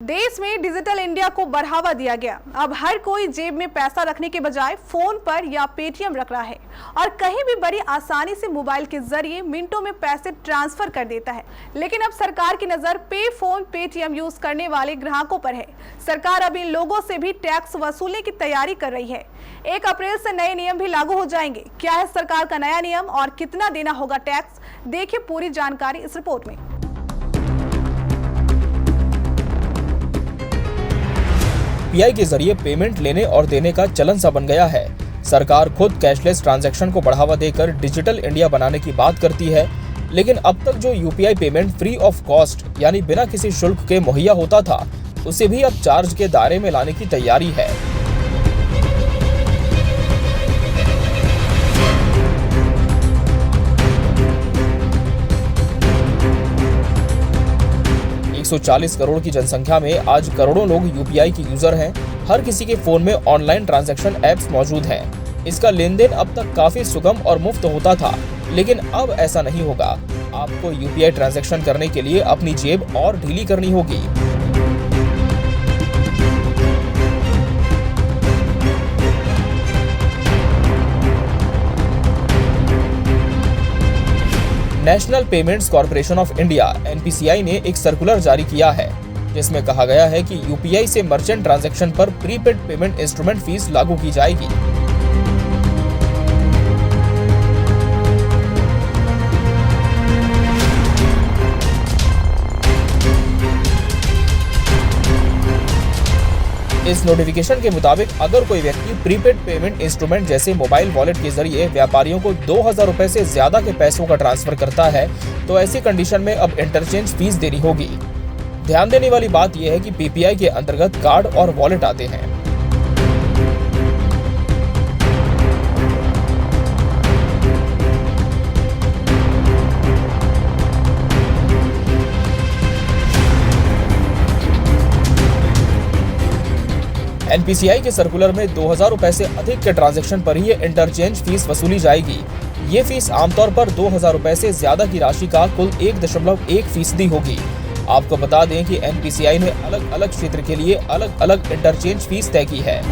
देश में digital India को बढ़ावा दिया गया। अब हर कोई जेब में पैसा रखने के बजाय फोन पर या पेटीएम रख रहा है और कहीं भी बड़ी आसानी से मोबाइल के जरिए मिनटों में पैसे ट्रांसफर कर देता है। लेकिन अब सरकार की नजर पे फोन पेटीएम यूज करने वाले ग्राहकों पर है। सरकार अब इन लोगों से भी टैक्स वसूलने की तैयारी कर रही है। 1 अप्रैल से नए नियम भी लागू हो जाएंगे। क्या है सरकार का नया नियम और कितना देना होगा टैक्स? देखिए पूरी जानकारी इस रिपोर्ट में। यूपीआई के जरिए पेमेंट लेने और देने का चलन सा बन गया है। सरकार खुद कैशलेस ट्रांजैक्शन को बढ़ावा देकर डिजिटल इंडिया बनाने की बात करती है, लेकिन अब तक जो UPI payment free of cost यानी बिना किसी शुल्क के मुहैया होता था, उसे भी अब चार्ज के दायरे में लाने की तैयारी है। एक 140 करोड़ की जनसंख्या में आज करोड़ों लोग यूपीआई के यूजर हैं। हर किसी के फोन में ऑनलाइन ट्रांजैक्शन ऐप्स मौजूद हैं। इसका लेन देन अब तक काफी सुगम और मुफ्त होता था, लेकिन अब ऐसा नहीं होगा। आपको यूपीआई ट्रांजैक्शन करने के लिए अपनी जेब और ढीली करनी होगी। National payments corporation of India (NPCI) ने एक सर्कुलर जारी किया है, जिसमें कहा गया है कि यूपीआई से मर्चेंट ट्रांजैक्शन पर प्रीपेड पेमेंट इंस्ट्रूमेंट फीस लागू की जाएगी। इस नोटिफिकेशन के मुताबिक अगर कोई व्यक्ति प्रीपेड पेमेंट इंस्ट्रूमेंट जैसे मोबाइल वॉलेट के जरिए व्यापारियों को 2000 रुपए से ज्यादा के पैसों का ट्रांसफर करता है, तो ऐसी कंडीशन में अब इंटरचेंज फीस देनी होगी। ध्यान देने वाली बात यह है कि पीपीआई के अंतर्गत कार्ड और वॉलेट आते हैं। एनपीसीआई के सर्कुलर में 2000 रुपए से अधिक के ट्रांजैक्शन पर ही इंटरचेंज फीस वसूली जाएगी। ये फीस आमतौर पर 2000 रुपए से ज्यादा की राशि का कुल 1.1% होगी। आपको बता दें कि एनपीसीआई ने अलग अलग क्षेत्र के लिए अलग अलग इंटरचेंज फीस तय की है।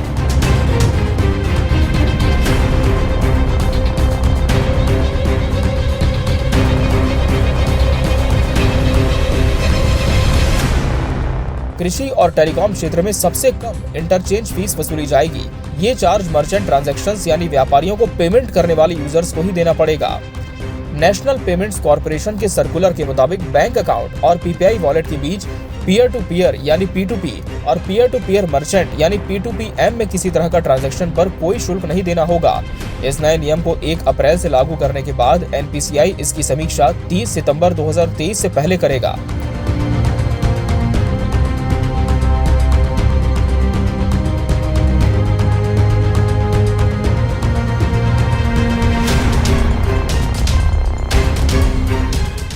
कृषि और टेलीकॉम क्षेत्र में सबसे कम इंटरचेंज फीस वसूली जाएगी। ये चार्ज मर्चेंट ट्रांजैक्शंस यानी व्यापारियों को पेमेंट करने वाले यूजर्स को ही देना पड़ेगा। नेशनल पेमेंट्स कॉर्पोरेशन के सर्कुलर के मुताबिक बैंक अकाउंट और पीपीआई वॉलेट के बीच पीयर टू पीयर यानी P2P और पीयर टू पीयर मर्चेंट यानी P2PM में किसी तरह का ट्रांजैक्शन पर कोई शुल्क नहीं देना होगा। इस नए नियम को 1 अप्रैल से लागू करने के बाद एनपीसीआई इसकी समीक्षा 30 सितंबर 2023 से पहले करेगा।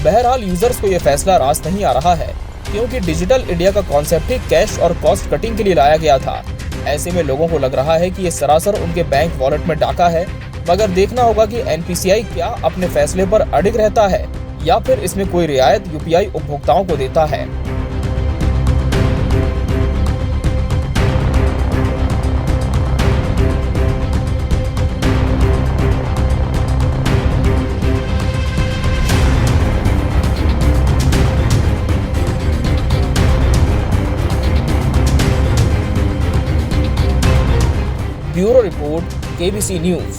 बहरहाल यूजर्स को यह फैसला रास नहीं आ रहा है, क्योंकि डिजिटल इंडिया का कॉन्सेप्ट ही कैश और कॉस्ट कटिंग के लिए लाया गया था। ऐसे में लोगों को लग रहा है कि ये सरासर उनके बैंक वॉलेट में डाका है। मगर देखना होगा कि एनपीसीआई क्या अपने फैसले पर अडिग रहता है या फिर इसमें कोई रियायत यूपीआई उपभोक्ताओं को देता है। Bureau report, KBC news.